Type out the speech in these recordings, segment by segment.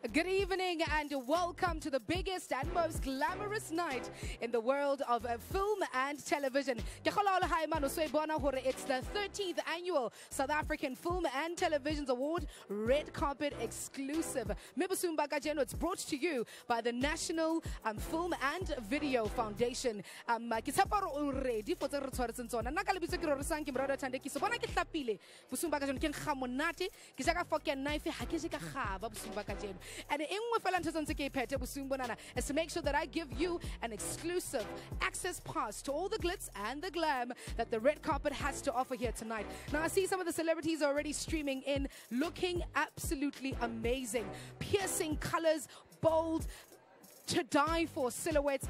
Good evening and welcome to the biggest and most glamorous night in the world of film and television. It's the 13th annual South African Film and Television Award Red Carpet Exclusive. It's brought to you by the National Film and Video Foundation. Rorisang Thandekiso. And is to make sure that I give you an exclusive access pass to all the glitz and the glam that the red carpet has to offer here tonight. Now I see some of the celebrities already streaming in, looking absolutely amazing. Piercing colors, bold, to die for silhouettes.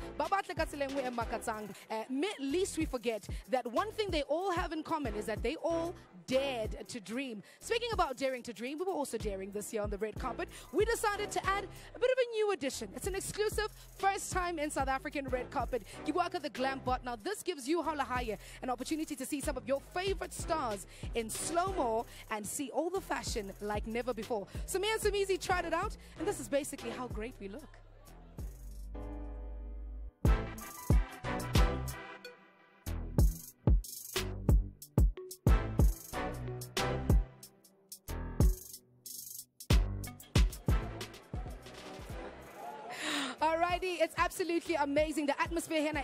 Least we forget that one thing they all have in common is that they all dared to dream. Speaking about daring to dream, we were also daring this year on the red carpet. We decided to add a bit of a new addition. It's an exclusive, first time in South African red carpet. Kibuaka the Glam Bot. Now this gives you Halahaya an opportunity to see some of your favorite stars in slow-mo and see all the fashion like never before. So me and Sumizi tried it out, and this is basically how great we look. Alrighty, it's absolutely amazing. The atmosphere here, I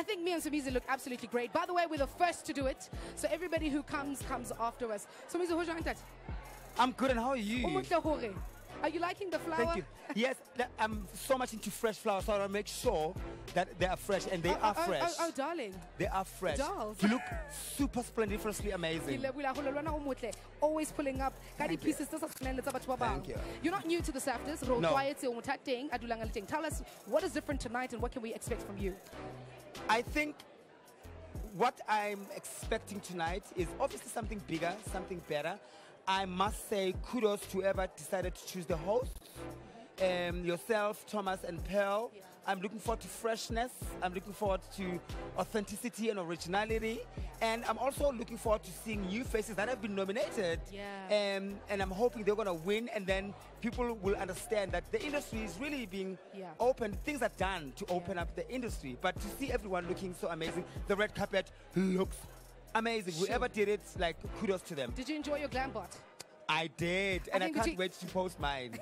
think me and Sumizi look absolutely great. By the way, we're the first to do it, so everybody who comes after us. Sumizi, how's your that? I'm good, and how are you? Are you liking the flower? Thank you. Yes, I'm so much into fresh flowers, so I want to make sure that they are fresh, and they are fresh. Oh, darling. They are fresh. Dolls. You look super splendiferously amazing. Always pulling up. Thank you. Thank you. You're not new to the SAFTAs. No. Tell us what is different tonight and what can we expect from you? I think what I'm expecting tonight is obviously something bigger, something better. I must say kudos to whoever decided to choose the hosts. Yourself, Thomas and Pearl. Yeah. I'm looking forward to freshness. I'm looking forward to authenticity and originality. And I'm also looking forward to seeing new faces that have been nominated. Yeah. And I'm hoping they're going to win, and then people will understand that the industry is really being opened. Things are done to open up the industry. But to see everyone looking so amazing, the red carpet looks amazing. Sure. Whoever did it, like, kudos to them. Did you enjoy your glam bot? I did, and I can't wait to post mine.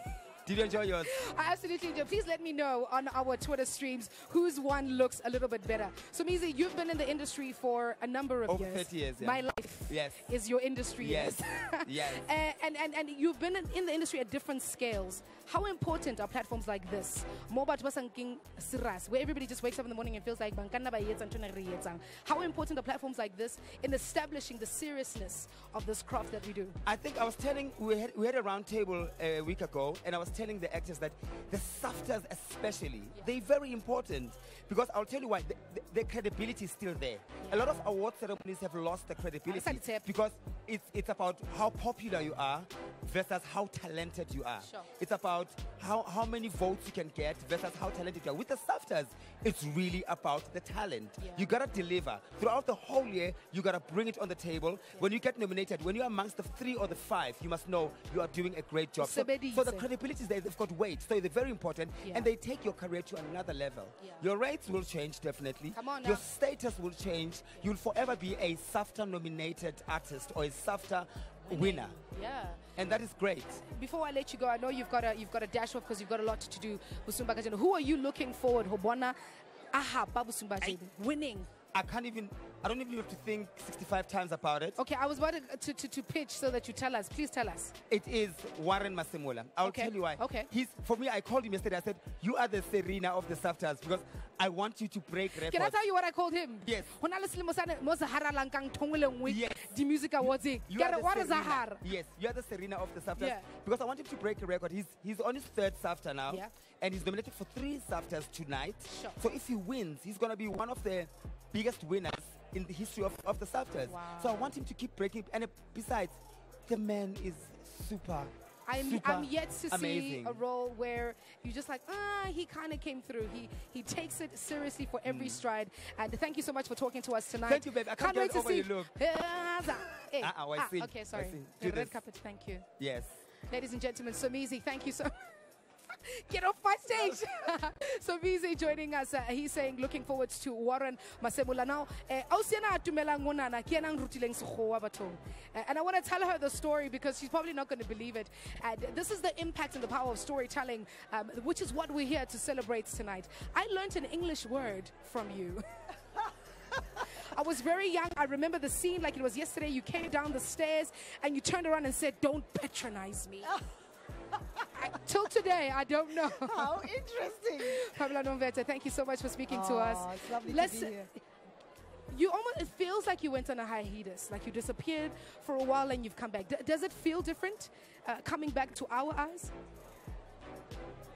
Did you enjoy yours? I absolutely did. Please let me know on our Twitter streams whose one looks a little bit better. So, Mizi, you've been in the industry for a number of years. Over 30 years, yeah. My life is your industry. Yes. Yes. And you've been in the industry at different scales. How important are platforms like this? Where everybody just wakes up in the morning and feels like how important are platforms like this in establishing the seriousness of this craft that we do? I think I was telling, we had a round table a week ago, and I was telling the actors that the SAFTAs especially, they're very important, because I'll tell you why. The credibility is still there. A lot of award ceremonies have lost the credibility because it's about how popular you are versus how talented you are. Sure. It's about how many votes you can get versus how talented you are. With the SAFTAs, it's really about the talent. You gotta deliver. Throughout the whole year, you gotta bring it on the table. When you get nominated, when you're amongst the 3 or the 5, you must know you are doing a great job. So the credibility is there, they've got weight, so they're very important, and they take your career to another level. Your rates will change, definitely. Come on now. Your status will change. You'll forever be a SAFTA nominated artist or a SAFTA winner. Yeah. And that is great. Before I let you go, I know you've got a dash off because you've got a lot to do. Who are you looking forward winning? I don't even have to think 65 times about it. Okay, I was about to pitch so that you tell us. Please tell us. It is Warren Masemola. I'll tell you why. Okay. For me, I called him yesterday. I said, you are the Serena of the SAFTAs because I want you to break records. Can I tell you what I called him? Yes. Yes. The music awards. Yes, you are the Serena of the SAFTAs because I want him to break a record. He's on his 3rd SAFTA now, and he's nominated for 3 SAFTAs tonight. Sure. So if he wins, he's going to be one of the biggest winners in the history of the SAFTAs. Wow. So I want him to keep breaking. And besides, the man is super I'm yet to amazing. See a role where you just like, he kind of came through. He takes it seriously for every stride. And thank you so much for talking to us tonight. Thank you, babe. I can't wait to over see. Your look. Okay, sorry. The red carpet, thank you. Yes. Ladies and gentlemen, Somizi, thank you so Get off my stage. So Vizi joining us. He's saying looking forward to Warren Masemula now. And I want to tell her the story because she's probably not going to believe it. And this is the impact and the power of storytelling, which is what we're here to celebrate tonight. I learned an English word from you. I was very young. I remember the scene like it was yesterday. You came down the stairs and you turned around and said, "Don't patronize me." Till today, I don't know. How interesting. Pamela Nomvete, thank you so much for speaking to us. It's lovely to be here. It feels like you went on a hiatus, like you disappeared for a while and you've come back. Does it feel different coming back to our eyes?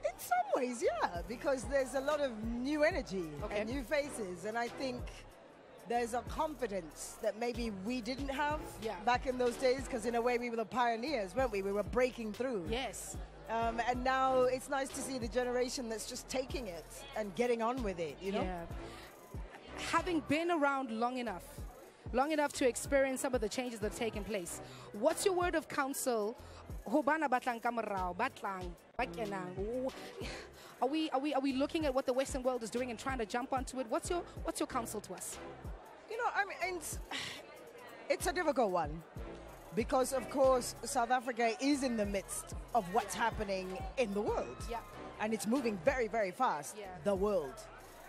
In some ways, yeah, because there's a lot of new energy and new faces, and I think there's a confidence that maybe we didn't have back in those days, because in a way we were the pioneers, weren't we? We were breaking through. Yes. And now it's nice to see the generation that's just taking it and getting on with it, you know? Yeah. Having been around long enough to experience some of the changes that have taken place, what's your word of counsel? Are we looking at what the Western world is doing and trying to jump onto it? What's your counsel to us? You know, I mean, it's a difficult one because, of course, South Africa is in the midst of what's happening in the world. Yeah. And it's moving very, very fast, the world.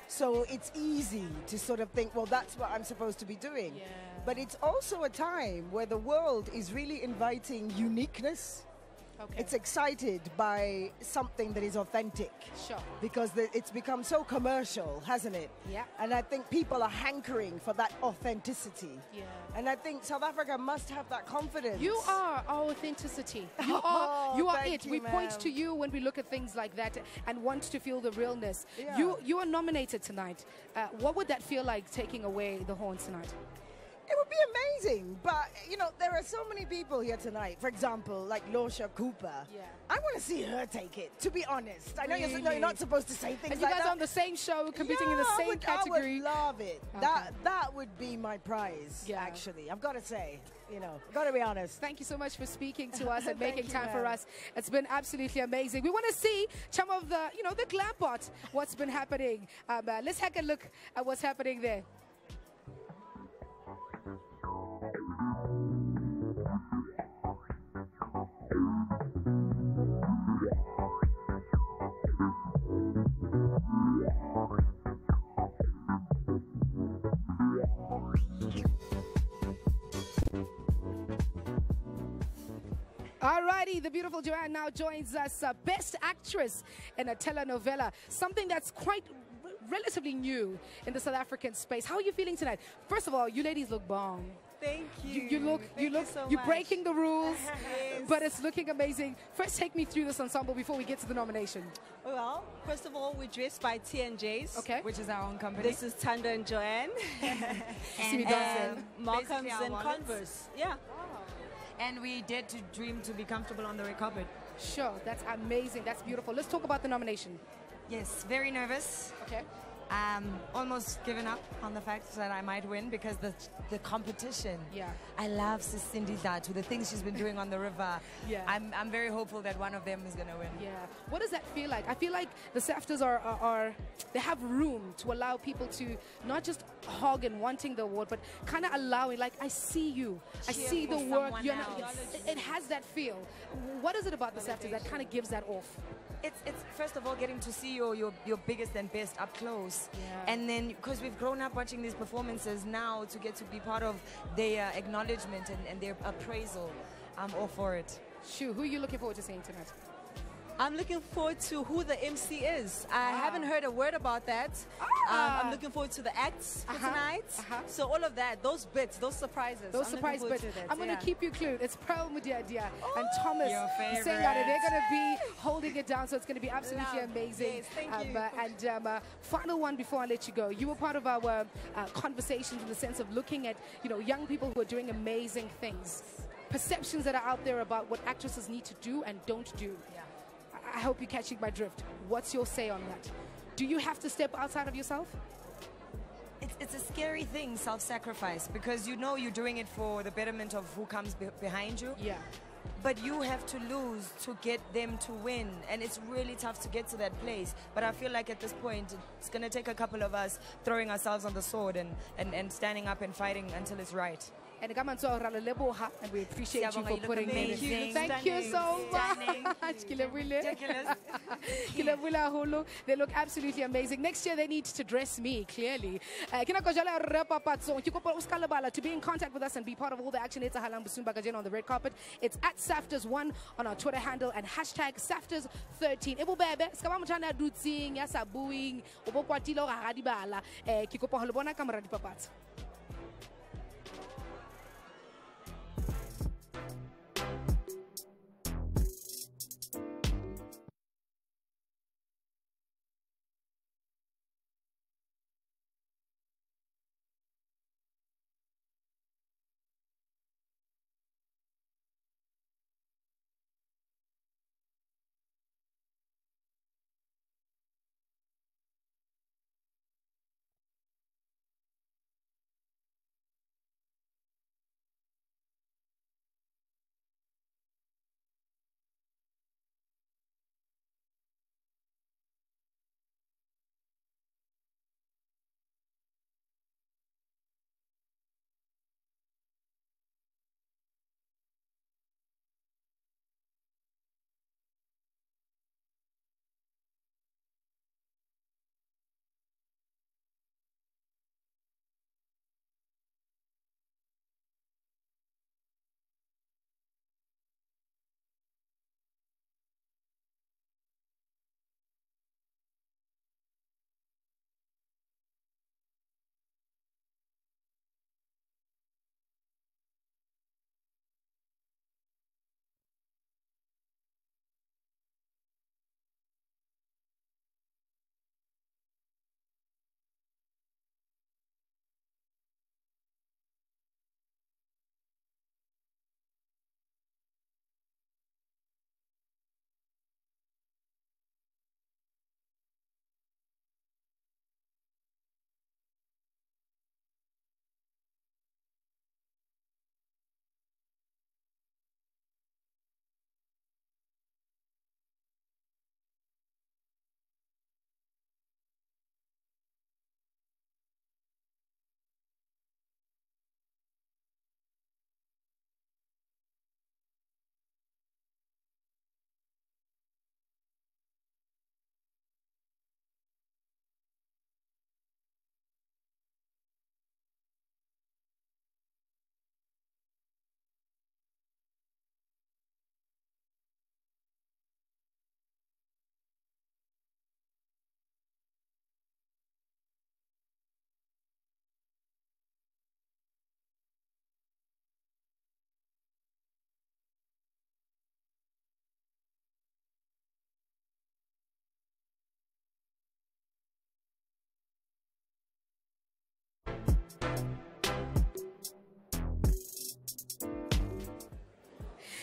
So it's easy to sort of think, well, that's what I'm supposed to be doing. Yeah. But it's also a time where the world is really inviting uniqueness. Okay. It's excited by something that is authentic. Sure. Because it's become so commercial, hasn't it? Yeah. And I think people are hankering for that authenticity. Yeah. And I think South Africa must have that confidence. You are our authenticity. You are it. We point to you when we look at things like that and want to feel the realness. Yeah. You are nominated tonight. What would that feel like, taking away the horn tonight? It would be amazing, but you know, there are so many people here tonight. For example, like Losha Cooper. Yeah. I want to see her take it, to be honest. I know you're not supposed to say things and like you guys that. are on the same show, competing in the same category. I would love it. Okay. That would be my prize, actually. I've got to say, you know, I've got to be honest. Thank you so much for speaking to us and making you, time for us. It's been absolutely amazing. We want to see some of the, the glam part, what's been happening. Let's take a look at what's happening there. Alrighty, the beautiful Joanne now joins us, Best Actress in a telenovela, something that's quite relatively new in the South African space. How are you feeling tonight? First of all, you ladies look bomb. Thank you. You're breaking the rules, but it's looking amazing. First, take me through this ensemble before we get to the nomination. Well, first of all, we're dressed by T&J's, which is our own company. This is Tanda and Joanne, and Malcolm's and Converse. Yeah. And we dared to dream to be comfortable on the red carpet. Sure, that's amazing. That's beautiful. Let's talk about the nomination. Yes, very nervous. Okay. Almost given up on the fact that I might win because the competition. Yeah. I love Cindy Datu, the things she's been doing on the river. Yeah. I'm very hopeful that one of them is going to win. Yeah. What does that feel like? I feel like the SAFTAs they have room to allow people to not just hog and wanting the award, but kind of allowing, like, I see you. I see the work. It has that feel. What is it about the SAFTAs that kind of gives that off? It's first of all getting to see your biggest and best up close, and then because we've grown up watching these performances, now to get to be part of their acknowledgement and their appraisal, I'm all for it. Shoo, who are you looking forward to seeing tonight? I'm looking forward to who the MC is. I haven't heard a word about that. I'm looking forward to the acts for tonight. So all of that, those bits, those surprises. Those surprise bits. I'm going to keep you clued. It's Pearl Mudiadia and Thomas favorite. saying that they're going to be holding it down. So it's going to be absolutely amazing. Yes, thank you. And final one before I let you go. You were part of our conversations in the sense of looking at young people who are doing amazing things. Perceptions that are out there about what actresses need to do and don't do. I hope you're catching my drift. What's your say on that? Do you have to step outside of yourself? It's a scary thing, self-sacrifice, because you're doing it for the betterment of who comes behind you. Yeah. but you have to lose to get them to win. And it's really tough to get to that place. But I feel like at this point, it's going to take a couple of us throwing ourselves on the sword and standing up and fighting until it's right. And we appreciate you for putting me in. Thank you so much. They look absolutely amazing. Next year, they need to dress me, clearly. To be in contact with us and be part of all the action on the red carpet, it's at Safters1 on our Twitter handle and hashtag Safters13.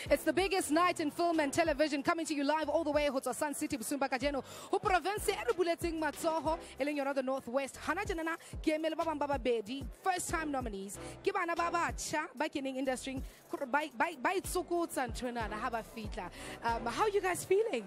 It's the biggest night in film and television, coming to you live all the way to Sun City, Busumba Kajeno, who province Erubuleting Matsoho, Eleanor the Northwest, Hanajanana, Gemel Babamba Bedi, first time nominees, Kibana Baba Cha, biking industry, by Tsukuts and Trina, have a featla. How are you guys feeling?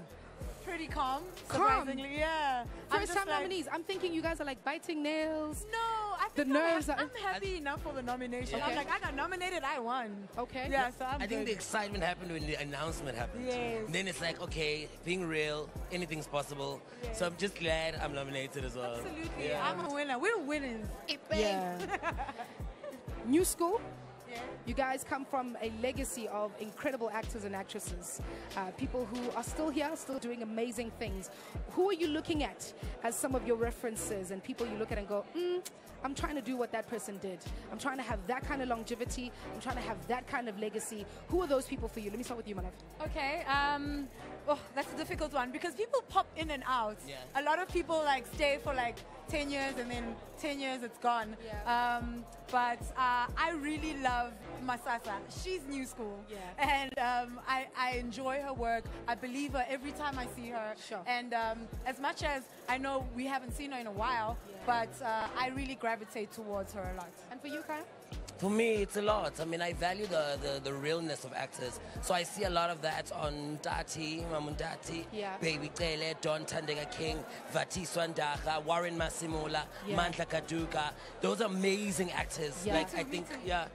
Pretty calm, surprisingly, yeah. First time nominees. I'm thinking you guys are like biting nails. No, I think the nerves I'm happy enough for the nomination. Okay. I'm like, I got nominated, I won. Okay. Yeah, so I'm I think good. the excitement happened when the announcement happened. Yes. Then it's like, okay, being real, anything's possible. Yes. So I'm just glad I'm nominated as well. Absolutely, Yeah. I'm a winner. We're winners. Yeah. New school. Yeah. You guys come from a legacy of incredible actors and actresses, people who are still here, still doing amazing things. Who are you looking at as some of your references and people you look at and go, I'm trying to do what that person did. I'm trying to have that kind of longevity. I'm trying to have that kind of legacy. Who are those people for you? Let me start with you, Manav. Okay, that's a difficult one because people pop in and out. Yeah. A lot of people like stay for like 10 years and then 10 years it's gone. Yeah. But I really love Masasa. She's new school. Yeah. And I enjoy her work. I believe her every time I see her. Sure. And as much as I know we haven't seen her in a while, but I really gravitate towards her a lot. And for you, Kaya? For me, it's a lot. I mean, I value the realness of actors. So I see a lot of that on Tati, Mamundati, Baby Tele, Don Tandega King, Vati Swandaga, Warren Masimula, Mantla Kaduka. Those are amazing actors. Like, I think,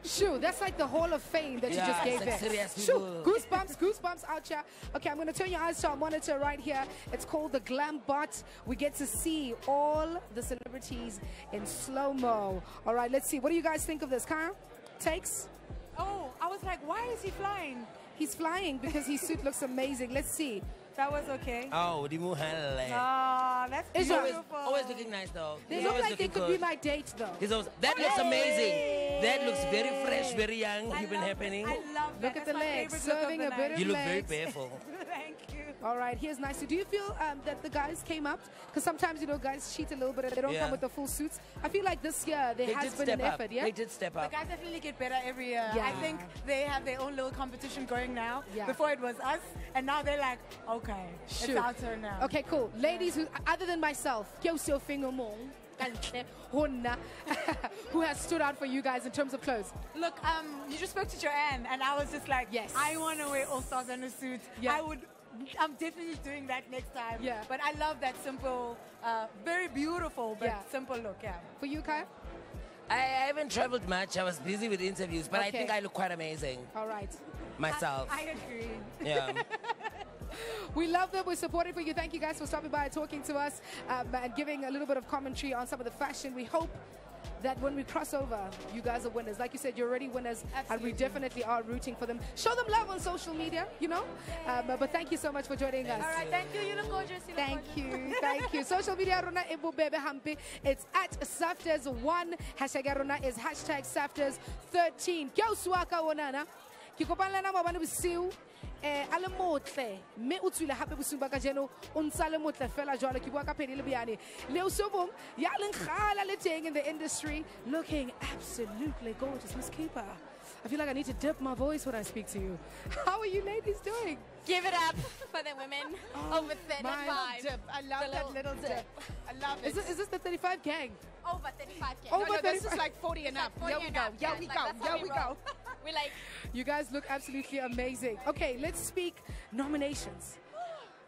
Sure, that's like the Hall of Fame that you just gave like there. Sure, goosebumps out here. Okay, I'm going to turn your eyes to our monitor right here. It's called the Glam Bot. We get to see all the celebrities in slow-mo. All right, let's see. What do you guys think of this, Kyle? Takes? Oh, I was like, why is he flying? He's flying because his suit looks amazing. Let's see. That was okay. Oh, the Muhalle. Ah, that's beautiful. Always looking nice, though. They look like they could be my date, though. That looks amazing. That looks very fresh, very young. You've been happening. I love that. Look at the legs, serving a bit of You look very legs. beautiful. Thank you. All right, here's nice. Do you feel that the guys came up? Because sometimes, you know, guys cheat a little bit. They don't come with the full suits. I feel like this year there has been an effort, They did step up. The guys definitely get better every year. Yeah. I think they have their own little competition going now. Yeah. Before it was us, and now they're like, okay, it's our turn now. Okay, cool. Ladies, who, other than myself, who has stood out for you guys in terms of clothes? Look, you just spoke to Joanne, and I was just like, yes, I want to wear All Stars and a suit. Yeah. I'm definitely doing that next time. Yeah. But I love that simple, very beautiful, but simple look. Yeah. For you, Kai? I haven't traveled much. I was busy with interviews, but I think I look quite amazing. All right. Myself. I agree. Yeah. We love them. We're supporting for you. Thank you guys for stopping by and talking to us and giving a little bit of commentary on some of the fashion. We hope that when we cross over, you guys are winners. Like you said, you're already winners. Absolutely. And we definitely are rooting for them. Show them love on social media, you know. But thank you so much for joining us. All right, thank you. You look gorgeous. Thank you. Social media, Rona Ibubebe Hampi. It's at Safters1. Hashtag Rona is hashtag Safters13. Kyo suaka onana. Kikopanla na mabana bisiu. Ale motle me utswile hape bosumba ka jeno o ntsale motle fela jwale ke bua ka phedi le biane le o sobong ya leng khala le teng in the industry, looking absolutely gorgeous. Miss Keeper, I feel like I need to dip my voice when I speak to you. How are you ladies doing? Give it up for the women over 35. Dip. I love that little dip. I love it. Is this the 35 gang? Over 35K. Over no, this is like 40 and up. Here we go. Here we go. Here we go. We like. You guys look absolutely amazing. Okay, let's speak nominations.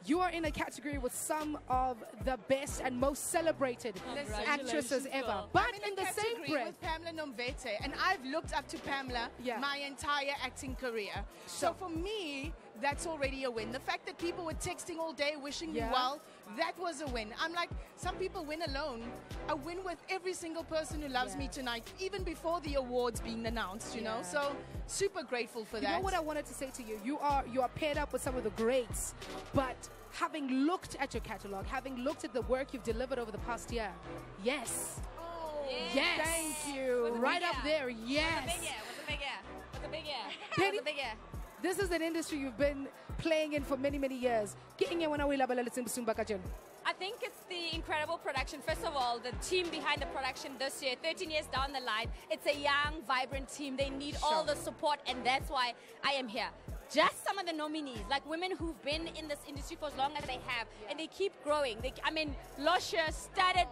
You are in a category with some of the best and most celebrated actresses ever. But in the same breath, with Pamela Nomvete, and I've looked up to Pamela my entire acting career. So for me, that's already a win. The fact that people were texting all day wishing me well, that was a win. I'm like, some people win alone. I win with every single person who loves me tonight, even before the awards being announced, you know. So super grateful for that. You know what I wanted to say to you? You are paired up with some of the greats, but having looked at your catalog, having looked at the work you've delivered over the past year, yes. Thank you. Right up there, yes. What's a big year? Penny, this is an industry you've been playing in for many, many years. I think it's the incredible production. First of all, the team behind the production this year, 13 years down the line, it's a young, vibrant team. They need all the support, and that's why I am here. Just some of the nominees, like women who've been in this industry for as long as they have, and they keep growing. Losha started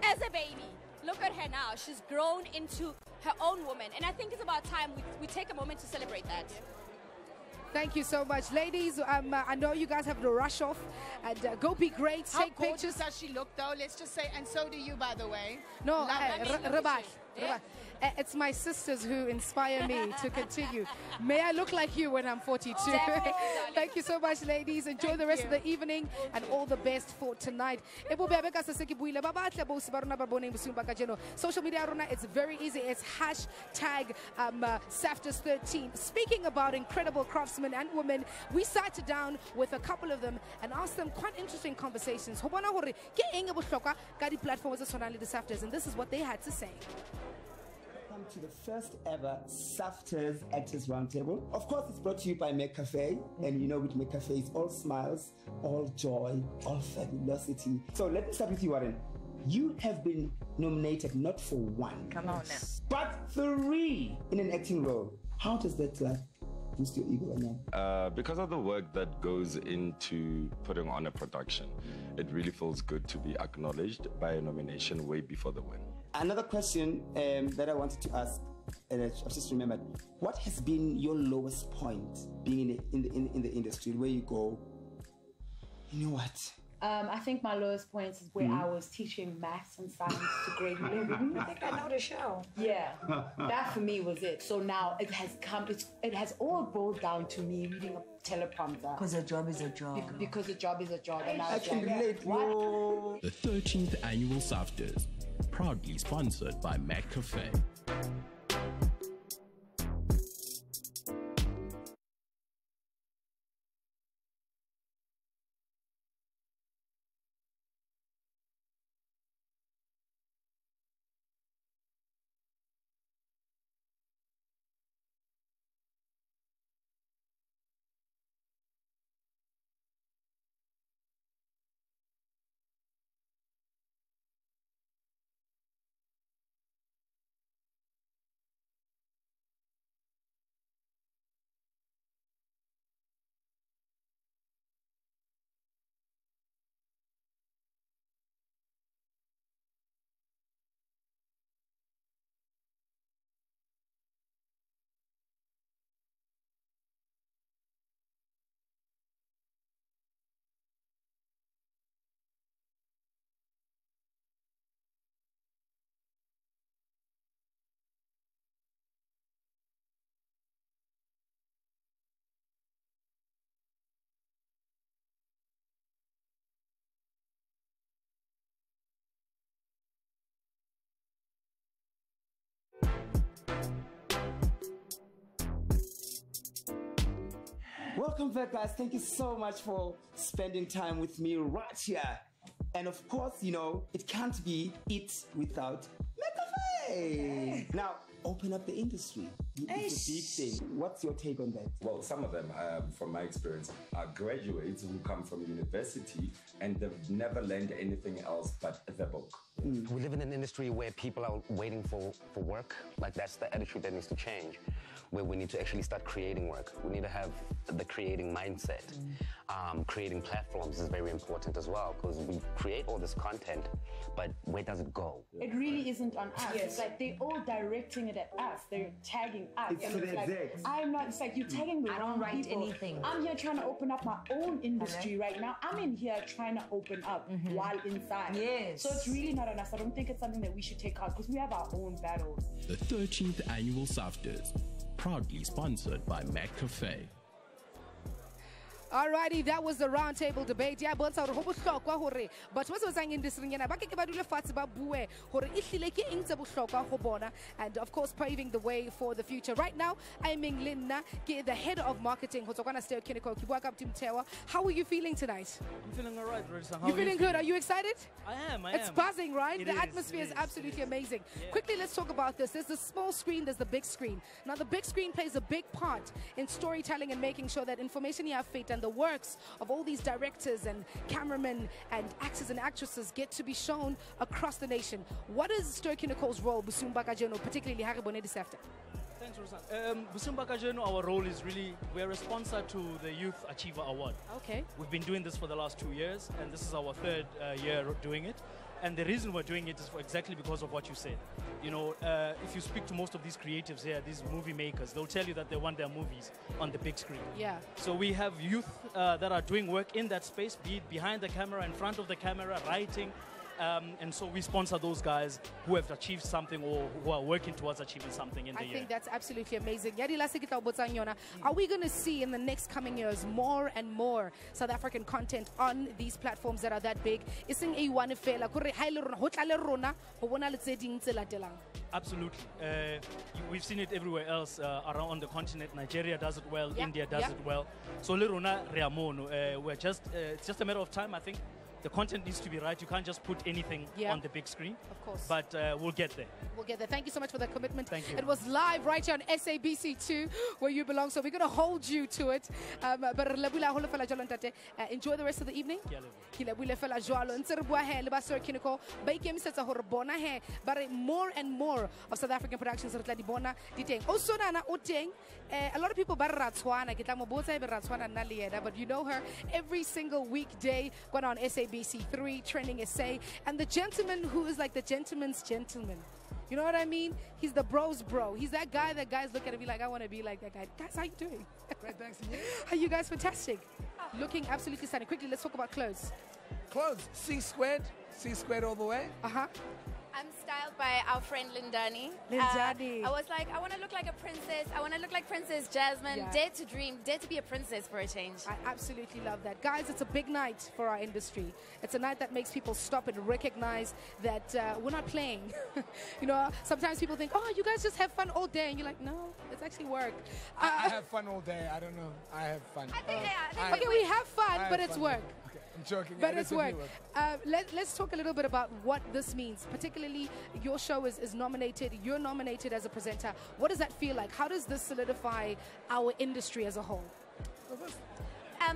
as a baby. Look at her now. She's grown into her own woman, and I think it's about time we take a moment to celebrate that. Thank you so much. Ladies, I know you guys have to rush off and go be great, take pictures. How gorgeous does she look, though? Let's just say, and so do you, by the way. No, it's my sisters who inspire me to continue. May I look like you when I'm 42. Thank you so much, ladies. Enjoy the rest of the evening and all the best for tonight. Social media, it's very easy. It's hashtag Safters13. Speaking about incredible craftsmen and women, we sat down with a couple of them and asked them quite interesting conversations. And this is what they had to say. To the first ever Safters Actors Roundtable. Of course, it's brought to you by McCafe, and you know with McCafe it's all smiles, all joy, all fabulosity. So let me start with you, Warren. You have been nominated not for one, but 3 in an acting role. How does that boost your ego, Anyan? Because of the work that goes into putting on a production, it really feels good to be acknowledged by a nomination way before the win. Another question that I wanted to ask, and I've just remembered, what has been your lowest point being in the industry, where you go, you know what? I think my lowest point is where I was teaching maths and science to grade 11. I think I know the show. Yeah, that for me was it. So now it has all boiled down to me reading a teleprompter. Because a job is a job. Because a job is a job. And I can relate. What? The 13th Annual Safters, proudly sponsored by Mac Cafe. Welcome back, guys. Thank you so much for spending time with me right here. And of course, you know, it can't be it without Cafe. Now, open up the industry. It's a big thing. What's your take on that? Well, some of them, from my experience, are graduates who come from university and they've never learned anything else but the book. We live in an industry where people are waiting for work. Like, that's the attitude that needs to change, where we need to actually start creating work. We need to have the creating mindset. Creating platforms is very important as well, because we create all this content, but where does it go? It really isn't on us. Yes. It's like they're all directing it at us. They're tagging us. It's And like, I'm not, it's like you're tagging the I wrong don't write people. anything. I'm here trying to open up my own industry right now. I'm in here trying to open up while inside. Yes. So it's really not on us. I don't think it's something that we should take on, because we have our own battles. The 13th Annual Safters, proudly sponsored by Mac Cafe. Alrighty, that was the roundtable debate. Yeah, but ho bohlokwa hore batho ba se tsang industry nyana ba ke ba dule fatshe ba bue hore e hlile ke eng tse bohlokwa go bona, and of course paving the way for the future. Right now, I'm Linna, the head of marketing ho tsokwana Thandekiso. Ke bua ka Team Tewa. How are you feeling tonight? I'm feeling all right, Rorisang. You feeling good? Are you excited? I am. It's buzzing, right? The atmosphere is absolutely amazing. Yeah. Quickly, let's talk about this. There's the small screen, there's the big screen. Now, the big screen plays a big part in storytelling and making sure that information you have fit and the works of all these directors and cameramen and actors and actresses get to be shown across the nation. What is Thandekiso's role, Busumba Kajeno, particularly Haribone this after? Thanks, Rorisang. Busumba Kajeno, our role is really, we're a sponsor to the Youth Achiever Award. Okay. We've been doing this for the last 2 years, and this is our third year doing it. And the reason we're doing it is exactly because of what you said. You know, if you speak to most of these creatives here, these movie makers, they'll tell you that they want their movies on the big screen. Yeah. So we have youth that are doing work in that space, be it behind the camera, in front of the camera, writing. And so we sponsor those guys who have achieved something or who are working towards achieving something in the year. I think that's absolutely amazing. Are we going to see in the next coming years more and more South African content on these platforms that are that big? Absolutely. We've seen it everywhere else around the continent. Nigeria does it well. India does it well. So we're just, it's just a matter of time, I think. The content needs to be right. You can't just put anything on the big screen. Of course. But we'll get there. We'll get there. Thank you so much for that commitment. Thank you. It was live right here on SABC2, where you belong. So we're going to hold you to it. Enjoy the rest of the evening. More and more of South African productions. A lot of people, but you know her every single weekday going on SABC3, Trending SA, and the gentleman who is like the gentleman's gentleman. You know what I mean? He's the bro's bro. He's that guy that guys look at and be like, I want to be like that guy. Guys, how you doing? Great, thanks. And you? Are you guys fantastic? Looking absolutely stunning. Quickly, let's talk about clothes. Clothes, C squared all the way. I'm styled by our friend Lindani. Lindani. I was like, I want to look like a princess. I want to look like Princess Jasmine. Yeah. Dare to dream. Dare to be a princess for a change. I absolutely love that. Guys, it's a big night for our industry. It's a night that makes people stop and recognize that we're not playing. You know, sometimes people think, oh, you guys just have fun all day. And you're like, no, it's actually work. I have fun all day. I don't know. I have fun. I think okay, we have fun, but it's work. Okay, I'm joking. But it's work. Let's talk a little bit about what this means. Particularly, your show is nominated. You're nominated as a presenter. What does that feel like? How does this solidify our industry as a whole?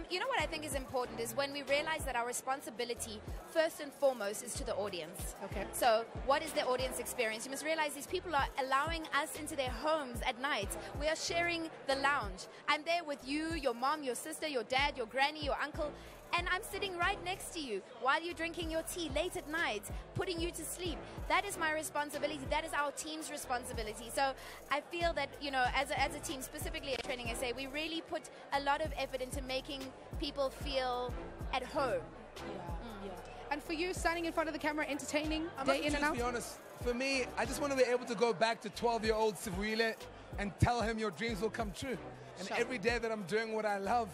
You know what I think is important is when we realize that our responsibility, first and foremost, is to the audience. Okay. So what is the audience experience? You must realize these people are allowing us into their homes at night. We are sharing the lounge. I'm there with you, your mom, your sister, your dad, your granny, your uncle. And I'm sitting right next to you while you're drinking your tea late at night, putting you to sleep. That is my responsibility. That is our team's responsibility. So I feel that, you know, as a team, specifically at Training SA, we really put a lot of effort into making people feel at home. Yeah. And for you, standing in front of the camera, entertaining, day in and out? To be honest, for me, I just want to be able to go back to 12-year-old Sivuile and tell him your dreams will come true. And every day that I'm doing what I love,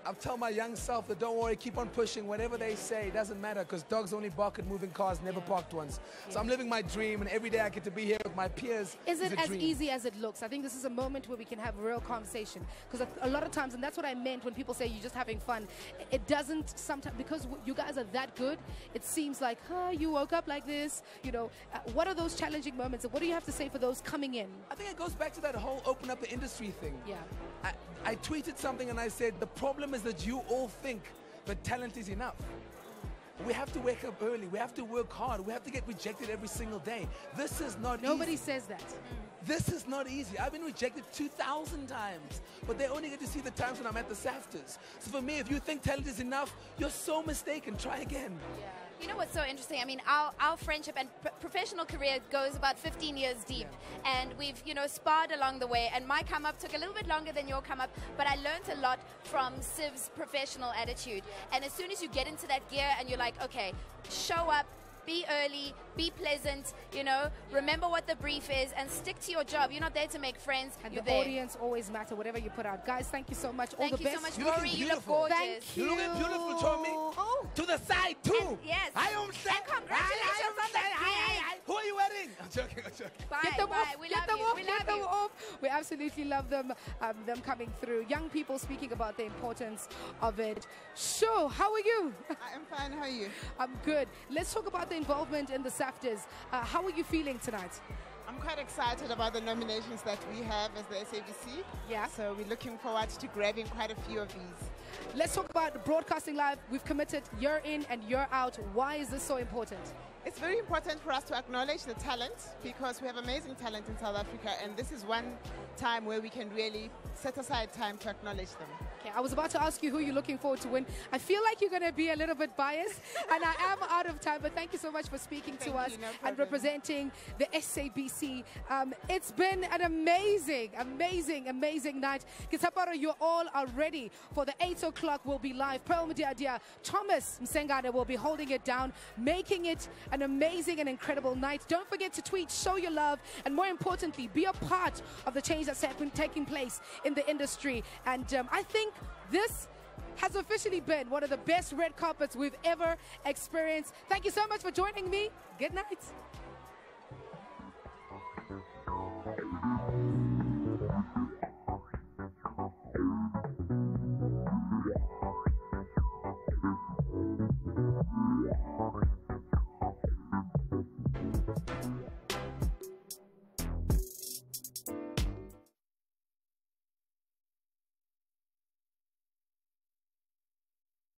I'll tell my young self that don't worry, keep on pushing. Whatever they say, it doesn't matter because dogs only bark at moving cars, never parked ones. So I'm living my dream, and every day I get to be here with my peers. Is it as easy as it looks? I think this is a moment where we can have a real conversation because a lot of times, and that's what I meant when people say you're just having fun, it doesn't sometimes, because you guys are that good, it seems like, you woke up like this, you know. What are those challenging moments, and what do you have to say for those coming in? I think it goes back to that whole open up the industry thing. Yeah. I tweeted something and I said, the problem is that you all think that talent is enough. We have to wake up early. We have to work hard. We have to get rejected every single day. This is not easy. Nobody says that. This is not easy. I've been rejected 2,000 times, but they only get to see the times when I'm at the SAFTers. So for me, if you think talent is enough, you're so mistaken. Try again. Yeah. You know what's so interesting? I mean, our friendship and professional career goes about 15 years deep. And we've, you know, sparred along the way. And my come up took a little bit longer than your come up, but I learned a lot from Siv's professional attitude. And as soon as you get into that gear and you're like, okay, show up, be early, be pleasant, you know, remember what the brief is and stick to your job. You're not there to make friends. And you're the audience always matter, whatever you put out. Guys, thank you so much. All the best. Thank you so much, Rory. You look gorgeous. Thank you. You looking beautiful, Tommy. Oh. To the side, too. And, yes. I don't say. And congratulations on the gig. Who are you wedding? I'm joking. Bye, Get them bye. off. We Get love them you. off. We Get love them you. off. We absolutely love them coming through. Young people speaking about the importance of it. Sure. How are you? I'm fine. How are you? I'm good. Let's talk about the involvement in the SAFTers. How are you feeling tonight? I'm quite excited about the nominations that we have as the SABC. Yeah. So we're looking forward to grabbing quite a few of these. Let's talk about broadcasting live. We've committed year in and year out. Why is this so important? It's very important for us to acknowledge the talent because we have amazing talent in South Africa, and this is one time where we can really set aside time to acknowledge them. Okay, I was about to ask you who you're looking forward to win. I feel like you're going to be a little bit biased, and I am out of time, but thank you so much for speaking to us and representing the SABC. It's been an amazing night. Kisaparo, you all are ready for the 8 o'clock. We'll be live. Pearl Madiadia, Thomas Msengane will be holding it down, making it an amazing and incredible night. Don't forget to tweet, show your love, and more importantly, be a part of the change that's taking place in the industry. And I think this has officially been one of the best red carpets we've ever experienced. Thank you so much for joining me. Good night.